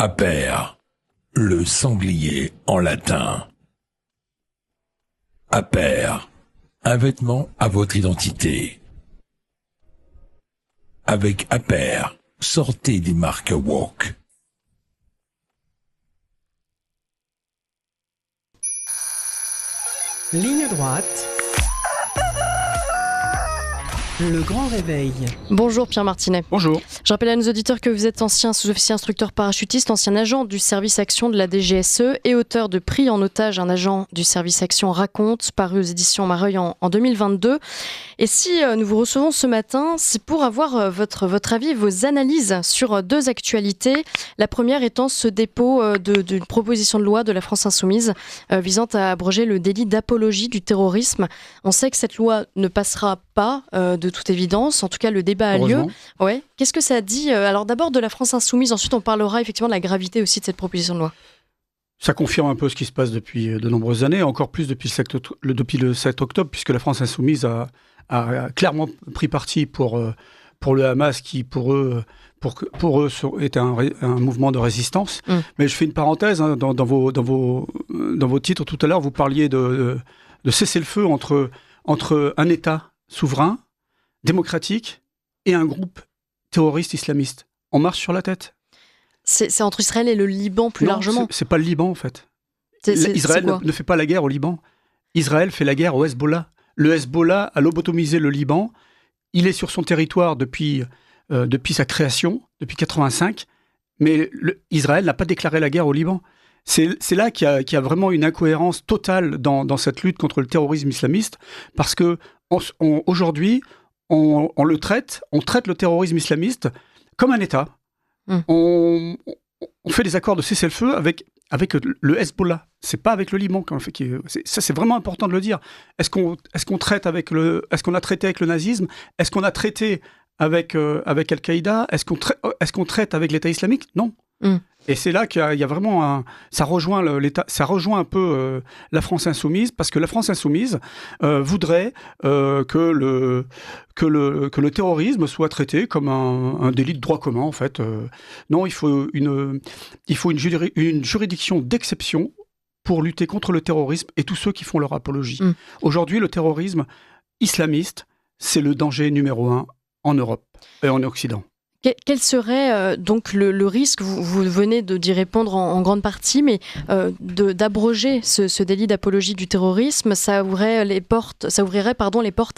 Aper, le sanglier en latin. Aper, un vêtement à votre identité. Avec Aper, sortez des marques woke. Ligne droite. Le grand réveil. Bonjour Pierre Martinet. Bonjour. Je rappelle à nos auditeurs que vous êtes ancien sous-officier instructeur parachutiste, ancien agent du service action de la DGSE et auteur de Pris en otage, un agent du service action raconte, paru aux éditions Mareuil en 2022. Et si nous vous recevons ce matin, c'est pour avoir votre avis, vos analyses sur deux actualités. La première étant ce dépôt d'une proposition de loi de la France Insoumise visant à abroger le délit d'apologie du terrorisme. On sait que cette loi ne passera pas de toute évidence. En tout cas, le débat a lieu. Ouais. Qu'est-ce que ça dit alors d'abord de la France Insoumise, ensuite on parlera effectivement de la gravité aussi de cette proposition de loi. Ça confirme un peu ce qui se passe depuis de nombreuses années, encore plus depuis le 7 octobre, puisque la France Insoumise a clairement pris parti pour le Hamas, qui pour eux est un mouvement de résistance. Mais je fais une parenthèse, hein, dans vos titres tout à l'heure, vous parliez de cessez-le-feu entre un État souverain, démocratique, et un groupe terroriste islamiste. On marche sur la tête. C'est entre Israël et le Liban plus largement. C'est pas le Liban en fait. Israël ne fait pas la guerre au Liban. Israël fait la guerre au Hezbollah. Le Hezbollah a lobotomisé le Liban. Il est sur son territoire depuis sa création, depuis 1985. Mais Israël n'a pas déclaré la guerre au Liban. C'est là qu'il y a vraiment une incohérence totale dans cette lutte contre le terrorisme islamiste, parce que aujourd'hui, on traite le terrorisme islamiste comme un État. On fait des accords de cessez-le-feu avec le Hezbollah. C'est pas avec le Liban qu'on fait. Ça, c'est vraiment important de le dire. Est-ce qu'on a traité avec le nazisme? Est-ce qu'on a traité avec Al-Qaïda? Est-ce qu'on traite avec l'État islamique? Non. Et c'est là qu'il y a vraiment ça rejoint un peu la France Insoumise, parce que la France Insoumise voudrait que le terrorisme soit traité comme un délit de droit commun, en fait. Non, il faut une juridiction d'exception pour lutter contre le terrorisme et tous ceux qui font leur apologie. Aujourd'hui, le terrorisme islamiste, c'est le danger numéro 1 en Europe et en Occident. Quel serait donc le risque, vous venez d'y répondre en grande partie, mais d'abroger ce délit d'apologie du terrorisme, ça ouvrirait les portes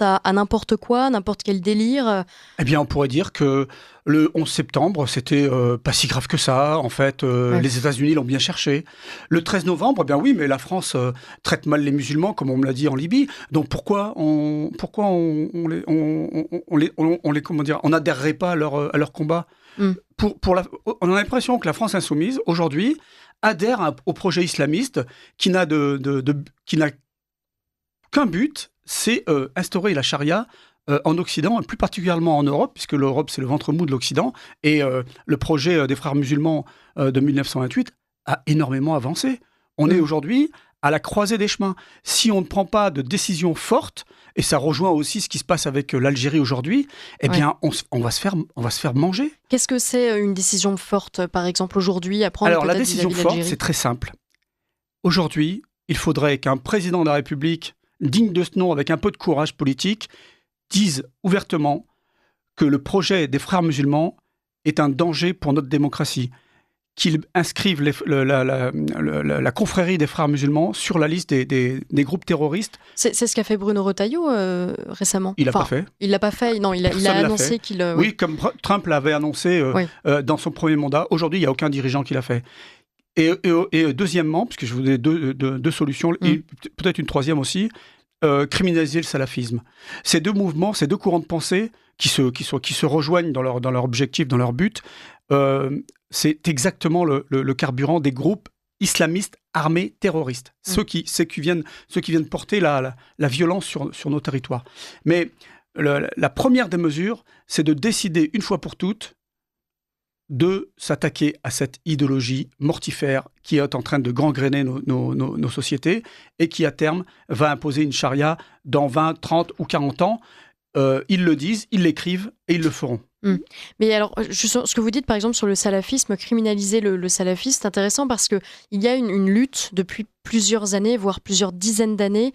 à n'importe quoi, n'importe quel délire? Eh bien, on pourrait dire que le 11 septembre, c'était pas si grave que ça. En fait, les États-Unis l'ont bien cherché. Le 13 novembre, eh bien oui, mais la France traite mal les musulmans, comme on me l'a dit en Libye. Donc pourquoi on n'adhérerait pas à leur combat? On a l'impression que la France Insoumise aujourd'hui adhère au projet islamiste qui n'a qu'un but, c'est instaurer la charia en Occident, et plus particulièrement en Europe, puisque l'Europe, c'est le ventre mou de l'Occident, et le projet des frères musulmans de 1928 a énormément avancé. On est aujourd'hui à la croisée des chemins. Si on ne prend pas de décision forte, et ça rejoint aussi ce qui se passe avec l'Algérie aujourd'hui, eh bien, on va se faire manger. Qu'est-ce que c'est une décision forte, par exemple, aujourd'hui, à prendre? Alors, la décision forte, c'est très simple. Aujourd'hui, il faudrait qu'un président de la République, digne de ce nom, avec un peu de courage politique, disent ouvertement que le projet des frères musulmans est un danger pour notre démocratie, qu'ils inscrivent la confrérie des frères musulmans sur la liste des groupes terroristes. C'est ce qu'a fait Bruno Retailleau récemment. Il l'a pas fait. Il l'a pas fait, non, il a annoncé qu'il... Oui, comme Trump l'avait annoncé dans son premier mandat. Aujourd'hui, il n'y a aucun dirigeant qui l'a fait. Et deuxièmement, puisque je vous ai deux solutions, et peut-être une troisième aussi, criminaliser le salafisme. Ces deux mouvements, ces deux courants de pensée qui se rejoignent dans leur objectif, dans leur but, c'est exactement le carburant des groupes islamistes armés terroristes. Ceux qui viennent porter la violence sur nos territoires. Mais la première des mesures, c'est de décider une fois pour toutes de s'attaquer à cette idéologie mortifère qui est en train de gangréner nos sociétés et qui, à terme, va imposer une charia dans 20, 30 ou 40 ans. ils le disent, ils l'écrivent et ils le feront. Mais alors, ce que vous dites par exemple sur le salafisme, criminaliser le salafisme, c'est intéressant parce qu'il y a une lutte depuis plusieurs années, voire plusieurs dizaines d'années,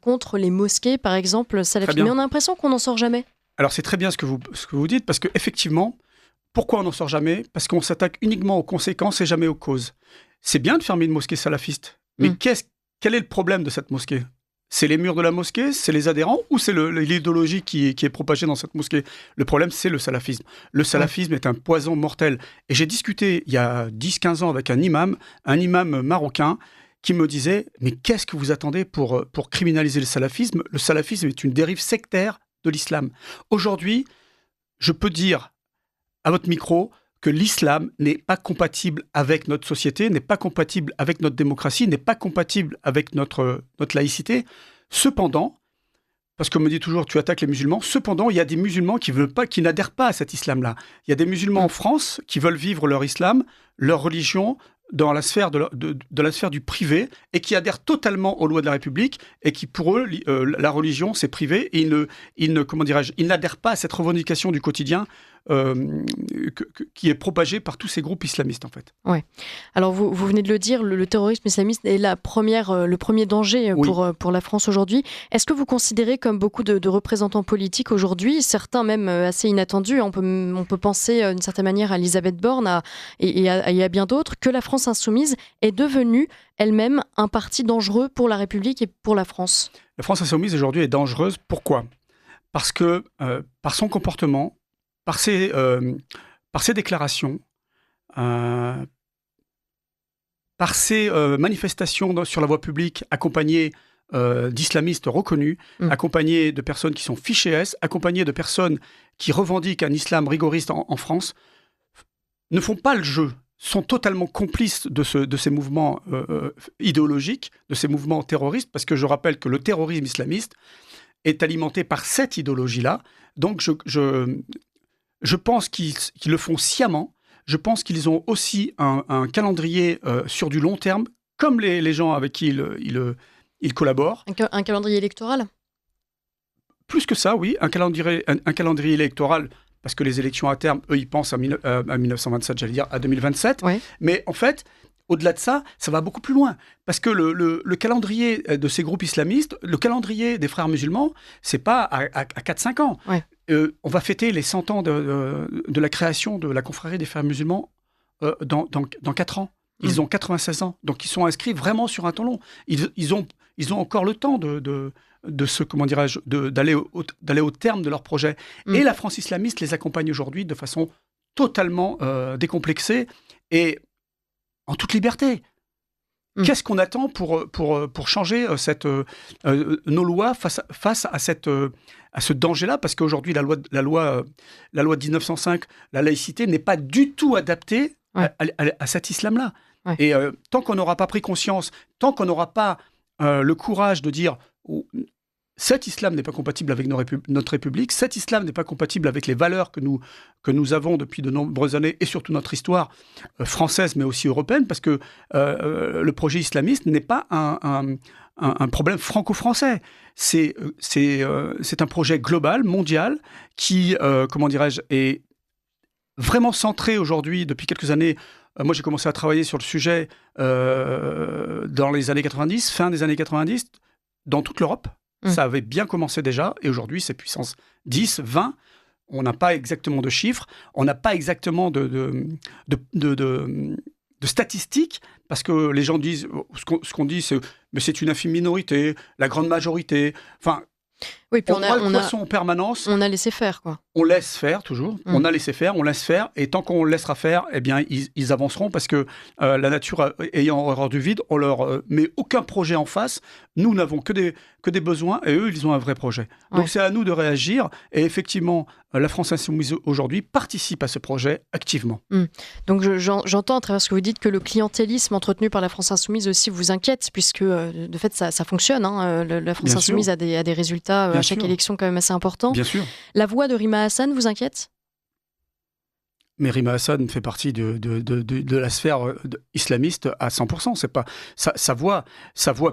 contre les mosquées, par exemple, salafistes. Mais on a l'impression qu'on n'en sort jamais. Alors c'est très bien ce que vous dites, parce qu'effectivement, pourquoi on n'en sort jamais ? Parce qu'on s'attaque uniquement aux conséquences et jamais aux causes. C'est bien de fermer une mosquée salafiste, mais quel est le problème de cette mosquée ? C'est les murs de la mosquée, c'est les adhérents ou c'est l'idéologie qui est propagée dans cette mosquée ? Le problème, c'est le salafisme. Le salafisme est un poison mortel. Et j'ai discuté il y a 10-15 ans avec un imam marocain qui me disait « Mais qu'est-ce que vous attendez pour criminaliser le salafisme ? Le salafisme est une dérive sectaire de l'islam. » Aujourd'hui, je peux dire à votre micro que l'islam n'est pas compatible avec notre société, n'est pas compatible avec notre démocratie, n'est pas compatible avec notre laïcité. Cependant, parce qu'on me dit toujours tu attaques les musulmans, cependant il y a des musulmans qui n'adhèrent pas à cet islam-là. Il y a des musulmans en France qui veulent vivre leur islam, leur religion, dans la sphère de la sphère du privé et qui adhèrent totalement aux lois de la République et qui, pour eux, la religion, c'est privé et ils n'adhèrent pas à cette revendication du quotidien qui est propagée par tous ces groupes islamistes, en fait. Ouais. Alors, vous venez de le dire, le terrorisme islamiste est le premier danger pour la France aujourd'hui. Est-ce que vous considérez, comme beaucoup de représentants politiques aujourd'hui, certains même assez inattendus, on peut penser d'une certaine manière à Elisabeth Borne et à bien d'autres, que la France insoumise est devenue elle-même un parti dangereux pour la République et pour la France ? La France insoumise aujourd'hui est dangereuse. Pourquoi ? Parce que par son comportement, par ses déclarations, par ses manifestations sur la voie publique accompagnées d'islamistes reconnus, accompagnées de personnes qui sont fichées S, accompagnées de personnes qui revendiquent un islam rigoriste en France, ne font pas le jeu, sont totalement complices de ces mouvements idéologiques, de ces mouvements terroristes, parce que je rappelle que le terrorisme islamiste est alimenté par cette idéologie-là. Donc je pense qu'ils le font sciemment. Je pense qu'ils ont aussi un calendrier sur du long terme, comme les gens avec qui ils collaborent. Un calendrier électoral ? Plus que ça, oui. Un calendrier électoral, parce que les élections à terme, eux, ils pensent à 1927, j'allais dire, à 2027. Ouais. Mais en fait, au-delà de ça, ça va beaucoup plus loin. Parce que le calendrier de ces groupes islamistes, le calendrier des frères musulmans, c'est pas à 4-5 ans. Ouais. On va fêter les 100 ans de la création de la confrérie des frères musulmans dans 4 ans. Ils ont 96 ans. Donc, ils sont inscrits vraiment sur un temps long. Ils ont encore le temps d'aller au terme de leur projet. Et la France islamiste les accompagne aujourd'hui de façon totalement décomplexée et en toute liberté. Qu'est-ce qu'on attend pour changer nos lois face à ce danger-là ? Parce qu'aujourd'hui, la loi de 1905, la laïcité, n'est pas du tout adaptée à cet islam-là. Ouais. Et tant qu'on n'aura pas pris conscience, tant qu'on n'aura pas le courage de dire cet islam n'est pas compatible avec notre République, cet islam n'est pas compatible avec les valeurs que nous avons depuis de nombreuses années et surtout notre histoire française mais aussi européenne, parce que le projet islamiste n'est pas un problème franco-français. C'est un projet global, mondial, qui, est vraiment centré aujourd'hui depuis quelques années. Moi, j'ai commencé à travailler sur le sujet dans les années 90, fin des années 90, dans toute l'Europe. Ça avait bien commencé déjà, et aujourd'hui, c'est puissance 10, 20. On n'a pas exactement de chiffres, on n'a pas exactement de statistiques, parce que les gens disent, ce qu'on dit, c'est une infime minorité, la grande majorité. Enfin, oui, puis on voit le poisson en permanence. On a laissé faire, quoi. On laisse faire, toujours. On a laissé faire, on laisse faire. Et tant qu'on laissera faire, eh bien, ils avanceront, parce que la nature ayant horreur du vide, on leur met aucun projet en face. Nous n'avons que des besoins, et eux, ils ont un vrai projet. Donc, c'est à nous de réagir. Et effectivement, la France insoumise aujourd'hui participe à ce projet activement. Donc, j'entends à travers ce que vous dites que le clientélisme entretenu par la France insoumise aussi vous inquiète, puisque de fait, ça fonctionne. Hein. La France insoumise a des résultats à chaque élection quand même assez importants. Bien sûr. La voix de Rima Hassan vous inquiète ? Mais Rima Hassan fait partie de la sphère islamiste à 100%. C'est pas, sa voix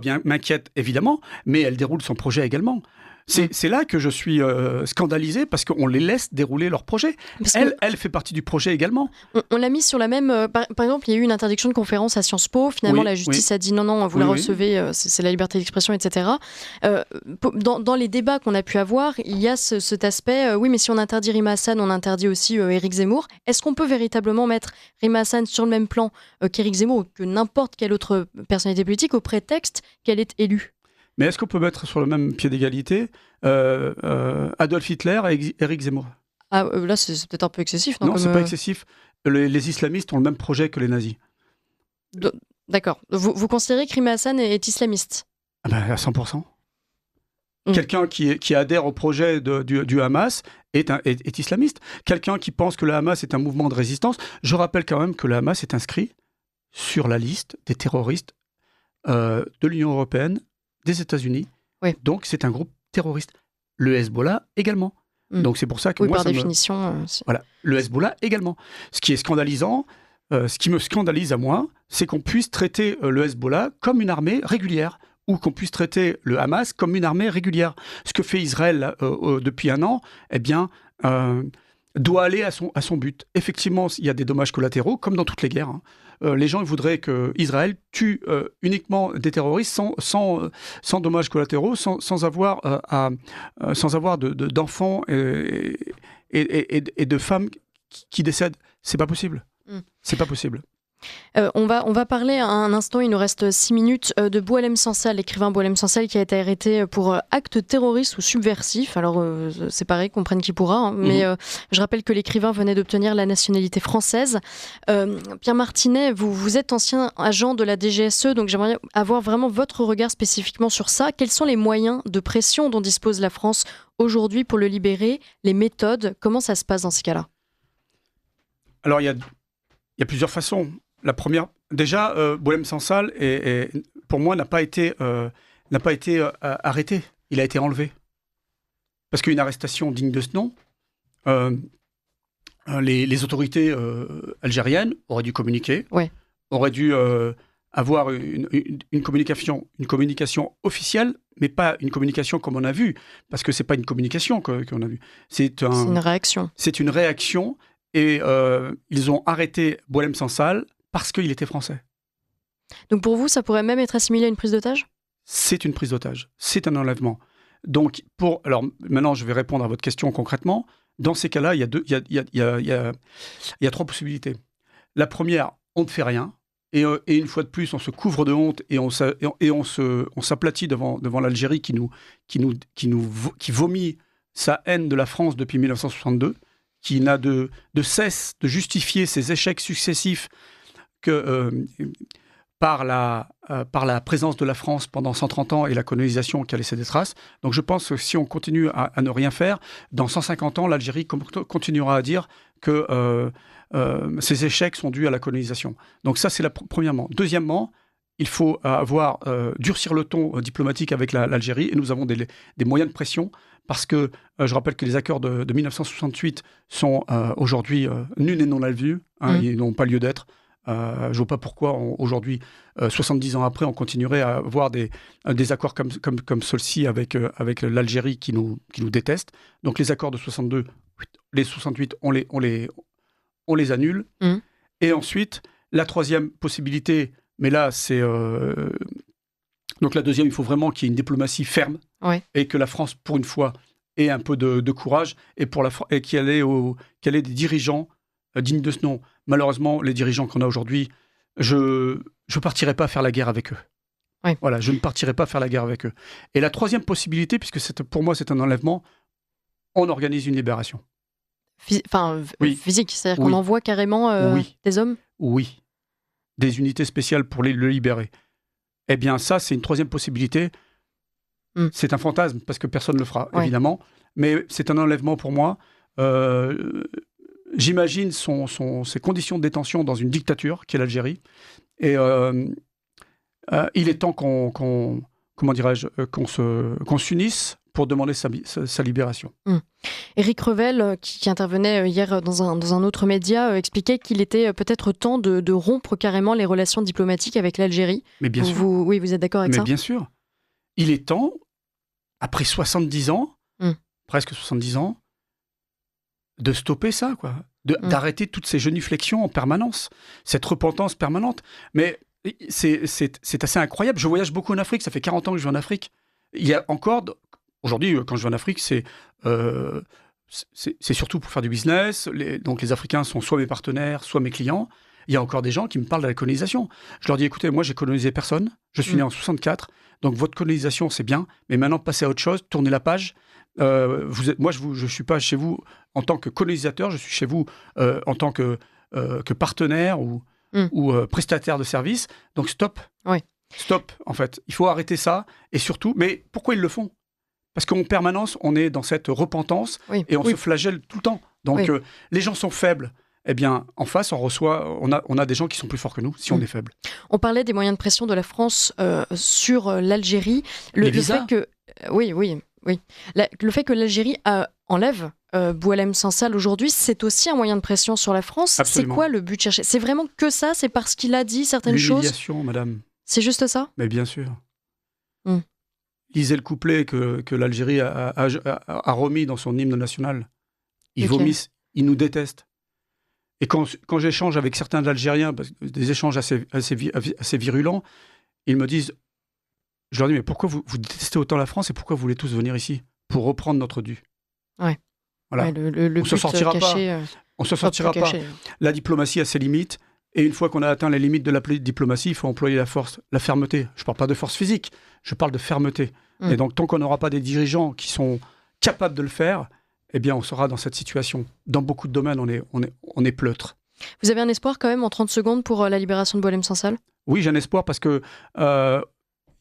bien m'inquiète, évidemment, mais elle déroule son projet également. C'est là que je suis scandalisé parce qu'on les laisse dérouler leur projet. Elle fait partie du projet également. On l'a mis sur la même... par exemple, il y a eu une interdiction de conférence à Sciences Po. Finalement, la justice a dit non, vous la recevez, c'est la liberté d'expression, etc. Dans les débats qu'on a pu avoir, il y a cet aspect, oui, mais si on interdit Rima Hassan, on interdit aussi Éric Zemmour. Est-ce qu'on peut véritablement mettre Rima Hassan sur le même plan qu'Éric Zemmour ou que n'importe quelle autre personnalité politique au prétexte qu'elle est élue ? Mais est-ce qu'on peut mettre sur le même pied d'égalité Adolf Hitler et Éric Zemmour ? Là, c'est peut-être un peu excessif. Non, c'est pas excessif. Les islamistes ont le même projet que les nazis. D'accord. Vous considérez que Rima Hassan est islamiste ? À 100%. Quelqu'un qui adhère au projet du Hamas est islamiste. Quelqu'un qui pense que le Hamas est un mouvement de résistance. Je rappelle quand même que le Hamas est inscrit sur la liste des terroristes de l'Union européenne, des États-Unis. Oui. Donc, c'est un groupe terroriste. Le Hezbollah également. Donc, c'est pour ça que moi, par définition... Voilà, le Hezbollah également. Ce qui est scandalisant, ce qui me scandalise à moi, c'est qu'on puisse traiter le Hezbollah comme une armée régulière ou qu'on puisse traiter le Hamas comme une armée régulière. Ce que fait Israël depuis un an, doit aller à son but. Effectivement, il y a des dommages collatéraux, comme dans toutes les guerres. Les gens voudraient qu'Israël tue uniquement des terroristes sans dommages collatéraux, sans avoir d'enfants et de femmes qui décèdent. C'est pas possible. C'est pas possible. On va parler un instant, il nous reste 6 minutes, de Boualem Sansal, l'écrivain Boualem Sansal qui a été arrêté pour acte terroriste ou subversif. Alors c'est pareil, comprenne qui pourra, mais je rappelle que l'écrivain venait d'obtenir la nationalité française. Pierre Martinet, vous êtes ancien agent de la DGSE, donc j'aimerais avoir vraiment votre regard spécifiquement sur ça. Quels sont les moyens de pression dont dispose la France aujourd'hui pour le libérer ? Les méthodes, comment ça se passe dans ces cas-là ? Alors il y a plusieurs façons. La première, déjà, Boualem Sansal, pour moi, n'a pas été arrêté. Il a été enlevé. Parce qu'une arrestation digne de ce nom, les autorités algériennes auraient dû communiquer, auraient dû avoir une communication officielle, mais pas une communication comme on a vu. Parce que ce n'est pas une communication qu'on a vue. C'est une réaction. C'est une réaction. Et ils ont arrêté Boualem Sansal parce qu'il était français. Donc pour vous, ça pourrait même être assimilé à une prise d'otage ? C'est une prise d'otage, c'est un enlèvement. Donc, alors maintenant je vais répondre à votre question concrètement. Dans ces cas-là, il y a 3 possibilités. La première, on ne fait rien, et une fois de plus, on se couvre de honte et on s'aplatit devant l'Algérie qui vomit sa haine de la France depuis 1962, qui n'a de cesse de justifier ses échecs successifs par la présence de la France pendant 130 ans et la colonisation qui a laissé des traces. Donc je pense que si on continue à ne rien faire, dans 150 ans, l'Algérie continuera à dire que ses échecs sont dus à la colonisation. Donc ça, c'est premièrement. Deuxièmement, il faut durcir le ton diplomatique avec l'Algérie, et nous avons des moyens de pression, parce que je rappelle que les accords de 1968 sont aujourd'hui nuls et non avus, ils n'ont pas lieu d'être. Je ne vois pas pourquoi aujourd'hui, 70 ans après, on continuerait à avoir des accords comme ceux-ci avec l'Algérie qui nous déteste. Donc les accords de 62, les 68, on les annule. Et ensuite, la troisième possibilité, mais là c'est... Donc la deuxième, il faut vraiment qu'il y ait une diplomatie ferme, et que la France, pour une fois, ait un peu de courage, et qu'elle ait des dirigeants dignes de ce nom. Malheureusement, les dirigeants qu'on a aujourd'hui, je ne partirai pas faire la guerre avec eux. Voilà, je ne partirai pas faire la guerre avec eux. Et la troisième possibilité, puisque pour moi c'est un enlèvement, on organise une libération. Physique, c'est-à-dire qu'on envoie carrément des hommes ? Oui, des unités spéciales pour le libérer. Eh bien ça, c'est une troisième possibilité. C'est un fantasme, parce que personne ne le fera, évidemment. Mais c'est un enlèvement pour moi. J'imagine ses conditions de détention dans une dictature, qui est l'Algérie. Et il est temps qu'on s'unisse pour demander sa libération. Éric Revel, qui intervenait hier dans un autre média, expliquait qu'il était peut-être temps de rompre carrément les relations diplomatiques avec l'Algérie. Mais bien sûr. Oui, vous êtes d'accord avec ça ? Mais bien sûr. Il est temps, après 70 ans, presque 70 ans, de stopper ça, quoi. D'arrêter toutes ces genuflexions en permanence, cette repentance permanente. Mais c'est assez incroyable. Je voyage beaucoup en Afrique, ça fait 40 ans que je vais en Afrique. Il y a encore, aujourd'hui, quand je vais en Afrique, c'est surtout pour faire du business. Donc les Africains sont soit mes partenaires, soit mes clients. Il y a encore des gens qui me parlent de la colonisation. Je leur dis, écoutez, moi, j'ai colonisé personne. Je suis né en 64. Donc, votre colonisation, c'est bien. Mais maintenant, passez à autre chose. Tournez la page. Moi, je ne suis pas chez vous en tant que colonisateur. Je suis chez vous en tant que partenaire ou prestataire de service. Donc, stop. Oui. Stop, en fait. Il faut arrêter ça. Et surtout, mais pourquoi ils le font ? Parce qu'en permanence, on est dans cette repentance et on se flagelle tout le temps. Donc, les gens sont faibles. Eh bien, en face, on a des gens qui sont plus forts que nous, si on est faible. On parlait des moyens de pression de la France sur l'Algérie. Le fait que, le fait que l'Algérie enlève Boualem Sansal aujourd'hui, c'est aussi un moyen de pression sur la France. Absolument. C'est quoi le but cherché ? C'est vraiment que ça ? C'est parce qu'il a dit certaines choses ? L'humiliation, madame. C'est juste ça ? Mais bien sûr. Lisez le couplet que l'Algérie a remis dans son hymne national. Ils vomissent, ils nous détestent. Et quand j'échange avec certains Algériens, des échanges assez virulents, ils me disent, je leur dis, mais pourquoi vous détestez autant la France et pourquoi vous voulez tous venir ici ? Pour reprendre notre dû. Ouais. Voilà. Le on ne se sortira caché, pas. On ne se sortira pas. La diplomatie a ses limites. Et une fois qu'on a atteint les limites de la diplomatie, il faut employer la force, la fermeté. Je ne parle pas de force physique, je parle de fermeté. Et donc, tant qu'on n'aura pas des dirigeants qui sont capables de le faire, eh bien, on sera dans cette situation. Dans beaucoup de domaines, on est pleutre. Vous avez un espoir quand même en 30 secondes pour la libération de Boualem Sansal ? Oui, j'ai un espoir parce que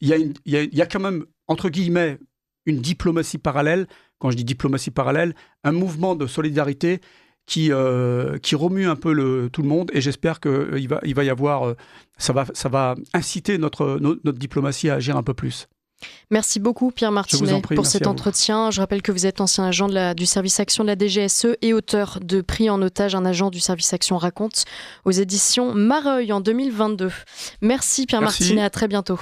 y a quand même, entre guillemets, une diplomatie parallèle. Quand je dis diplomatie parallèle, un mouvement de solidarité qui remue un peu tout le monde. Et j'espère qu'il va y avoir... ça va inciter notre diplomatie à agir un peu plus. Merci beaucoup Pierre Martinet pour cet entretien. Je rappelle que vous êtes ancien agent du service action de la DGSE et auteur de Pris en otage, un agent du service action raconte aux éditions Mareuil en 2022. Merci Pierre Martinet, à très bientôt.